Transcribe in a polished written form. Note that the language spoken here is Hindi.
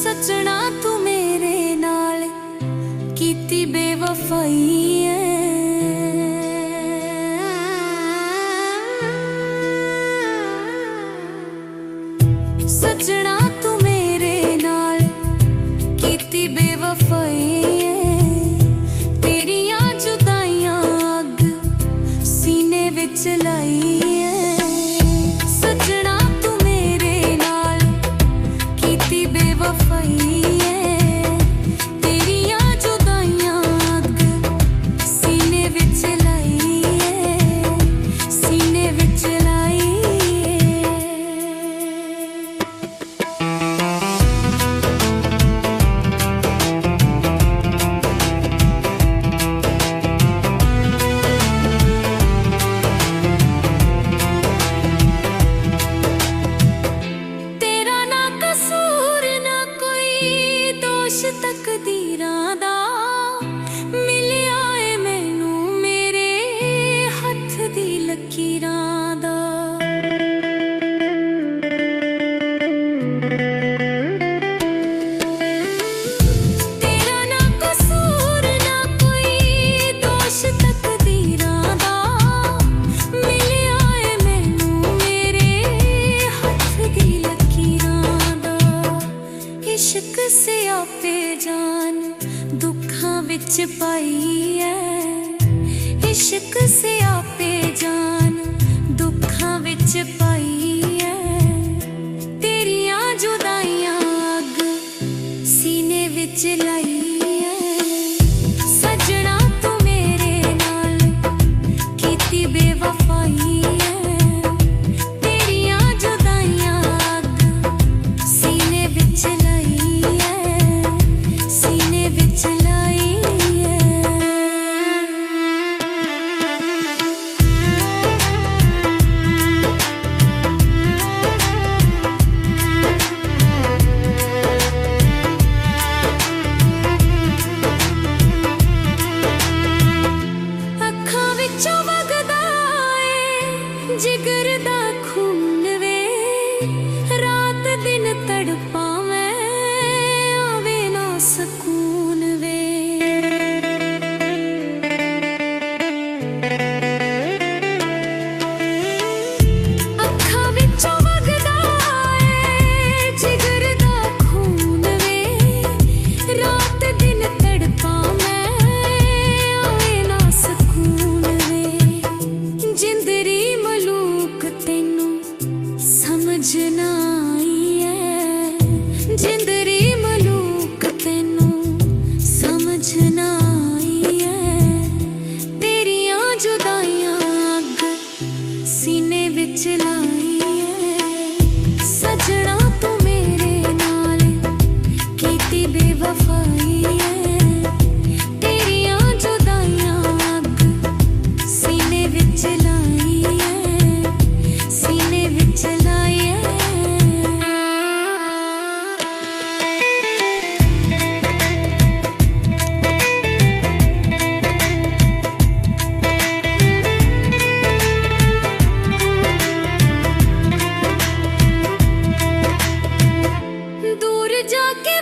सजना तू मेरे नाल कीती बेवफाई है। सजना तू मेरे नाल कीती बेवफाई है। तेरियां जुदाइयां अग सीने विच लाई है। सजना तू मेरे नाल कीती बेवफाई है। तेरियां जुदाइयां अग सीने विच लाई है। सीने विच लाई है। तेरा ना कसूर ना कोई दोष तकदीरां दा, मिलिया ए मैनू मेरे हत्थ दी लकीरां दा। तेरा ना कसूर ना कोई दोष तकदीरां दा, मिलिया ए मैनू मेरे हत्थ दी लकीरां दा। इश्क से आपे जान दुखां विच पाई है। इश्क से आपे जान दुखां विच पाई है। तेरियां जुदाइयां अग सीने विच लाई है। सजना तू मेरे नाल कीती बेवफाई है। तेरियां जुदाइयां अग सीने विच लाई है। सीने विच लाई है। ਅੱਖਾਂ ਵਿੱਚੋਂ ਵਗਦਾ ਏ ਜਿਗਰ ਦਾ ਖੂਨ ਵੇ। ਰਾਤ ਦਿਨ ਤੜਪਾਵੇਂ ਆਵੇ ਨਾ ਸਕੂਨ ਵੇ। ਅੱਖਾਂ ਵਿੱਚੋਂ ਵਗਦਾ ਏ ਜਿਗਰ ਦਾ ਖੂਨ ਵੇ। ਰਾਤ ਦਿਨ ਤੜਪਾਵੇਂ ਆਵੇ ਨਾ ਸਕੂਨ ਵੇ। ਜਿੰਦਰੀ ਮਲੂਕ ਤੈਨੂੰ ਸਮਝ ਨਾ ਆਈ ਹੈ। ਜਿੰਦਰੀ ਮਲੂਕ ਤੈਨੂੰ ਸਮਝ ਨਾ ਆਈ ਹੈ। ਤੇਰੀਆਂ ਜੁਦਾਈਆਂ ਅਗ ਸੀਨੇ ਵਿੱਚ ਲਾਈ ਹੈ। ਸਜਣਾ ਤੂੰ ਮੇਰੇ ਨਾਲ कीती बेवफाई है। तेरियां जुदाइयां अग सीने विच लाई है। सीने विच लाई है। दूर जाके